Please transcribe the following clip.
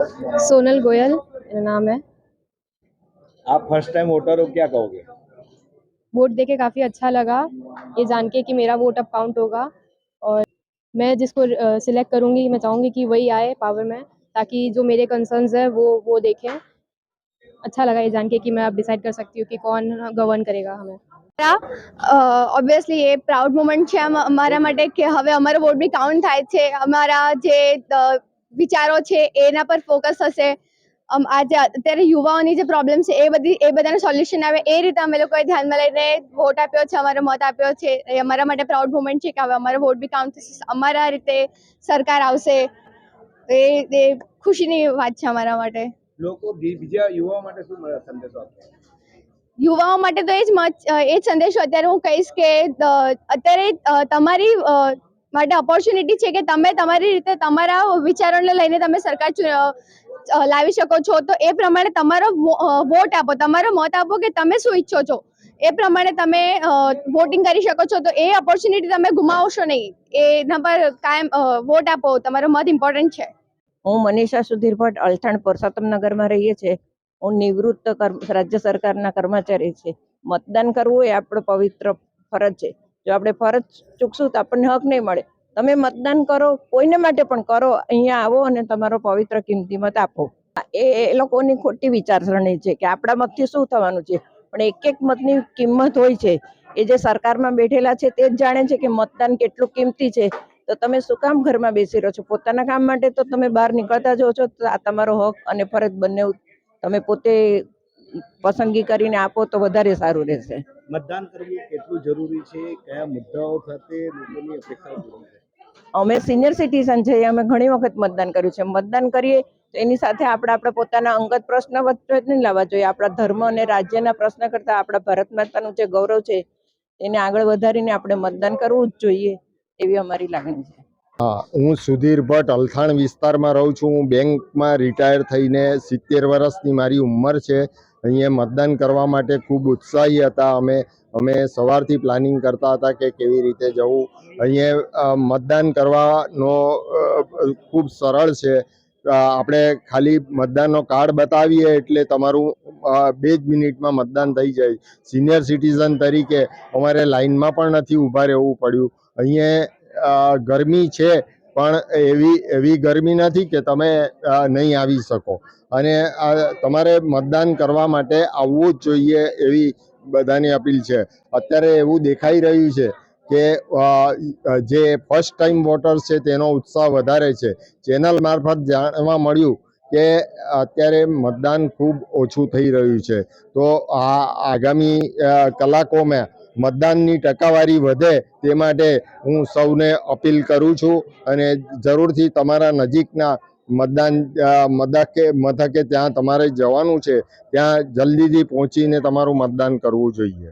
सोनल गोयल मेरा नाम है। आप फर्स्ट टाइम वोटर हो, क्या कहोगे? वोट देके काफ़ी अच्छा लगा, ये जान के कि मेरा वोट अब काउंट होगा। और मैं जिसको सिलेक्ट करूँगी, मैं चाहूँगी कि वही आए पावर में, ताकि जो मेरे कंसर्न्स है वो देखें। अच्छा लगा ये जान के कि मैं अब डिसाइड कर सकती हूँ कि कौन गवर्न करेगा हमें। ઓબ્વિયસલી એ પ્રાઉડ મોમેન્ટ છે અમારા માટે કે હવે અમારો વોટ બી કાઉન્ટ થાય છે. અમારા જે વિચારો છે એના પર ફોકસ થશે. આજે અત્યારે યુવાઓની જે પ્રોબ્લેમ છે એ બધાનું સોલ્યુશન આવે એ રીતે અમે લોકોએ ધ્યાનમાં લઈને વોટ આપ્યો છે, અમારો મત આપ્યો છે. એ અમારા માટે પ્રાઉડ મોમેન્ટ છે કે હવે અમારો વોટ બી કાઉન્ટ થશે, અમારા રીતે સરકાર આવશે. એ ખુશીની વાત છે અમારા માટે. લોકો બીજા યુવાઓ માટે શું સંદેશો આપે? યુવાઓ માટે તો એ જ સંદેશો અત્યારે હું કહીશ કે અત્યારે તમારી માટે ઓપોર્ચ્યુનિટી છે કે તમે તમારી રીતે તમારા વિચારોને લઈને તમે સરકાર લાવી શકો છો. તો એ પ્રમાણે તમારો વોટ આપો, તમારો મત આપો કે તમે શું ઈચ્છો છો. એ પ્રમાણે તમે વોટિંગ કરી શકો છો. તો એ ઓપોર્ચ્યુનિટી તમે ગુમાવશો નહીં. એના પર કાયમ વોટ આપો, તમારો મત ઇમ્પોર્ટન્ટ છે. હું મનીષા સુધીર ભટ્ટ, અલથાણ પુરુષોત્તમનગરમાં રહીએ છીએ. હું નિવૃત્ત રાજ્ય સરકારના કર્મચારી છે. મતદાન કરવું એ આપણો પવિત્ર ફરજ છે. જો આપણે ફરજ ચૂકશું તો આપણને હક નહીં મળે. તમે મતદાન કરો, કોઈને માટે પણ કરો, અહીંયા આવો અને તમારો પવિત્ર કિંમતી મત આપો. એ લોકોની ખોટી વિચારસરણી છે કે આપણા મતથી શું થવાનું છે, પણ એક એક મતની કિંમત હોય છે. એ જે સરકારમાં બેઠેલા છે તે જ જાણે છે કે મતદાન કેટલું કિંમતી છે. તો તમે શું કામ ઘરમાં બેસી રહ્યો છો? પોતાના કામ માટે તો તમે બહાર નીકળતા જ હો છો. તો આ તમારો હક અને ફરજ બંને તમે પોતે પસંદગી કરીને આપો તો વધારે સારું રહેશે. મતદાન કરવું કેટલું જરૂરી છે? કયા મુદ્દાઓ સાથે લોકોની અપેક્ષાઓ પૂરી છે? અમે સિનિયર સિટીઝન છે, અમે ઘણી વખત મતદાન કર્યું છે. મતદાન કરીએ તો એની સાથે આપણા પોતાના અંગત પ્રશ્ન વચ્ચે નહીં લાવવા જોઈએ. આપણા ધર્મ અને રાજ્યના પ્રશ્ન કરતા આપણા ભારત માતાનું જે ગૌરવ છે એને આગળ વધારીને આપણે મતદાન કરવું જ જોઈએ, એવી અમારી લાગણી છે. હા, હું સુધીર ભટ્ટ અલથાણ વિસ્તારમાં રહું છું. હું બેંકમાં રિટાયર થઈને 70 વર્ષની મારી ઉંમર છે. અહીંયા મતદાન કરવા માટે ખૂબ ઉત્સાહી હતા. અમે સવારથી પ્લાનિંગ કરતા હતા કે કેવી રીતે જવું. અહીંયા મતદાન કરવાનો ખૂબ સરળ છે. આપણે ખાલી મતદાનનો કાર્ડ બતાવીએ એટલે તમારું 2 જ મિનિટમાં મતદાન થઈ જાય. સિનિયર સિટીઝન તરીકે અમારે લાઇનમાં પણ નથી ઊભા રહેવું પડ્યું. અહીંયા ગરમી છે પણ એવી ગરમી નથી કે તમે નહીં આવી શકો. અને તમારે મતદાન કરવા માટે આવવું જ જોઈએ એવી બધાની અપીલ છે. અત્યારે એવું દેખાઈ રહ્યું છે કે જે ફર્સ્ટ ટાઈમ વોટર્સ છે તેનો ઉત્સાહ વધારે છે. ચેનલ મારફત જાણવા મળ્યું કે અત્યારે મતદાન ખૂબ ઓછું થઈ રહ્યું છે. તો આ આગામી કલાકોમાં મતદાનની ટકાવારી વધે તે માટે હું સૌને અપીલ કરું છું. અને જરૂરથી તમારા નજીકના મતદાન મથકે ત્યાં તમારે જવાનું છે, ત્યાં જલ્દીથી પહોંચીને તમારું મતદાન કરવું જોઈએ.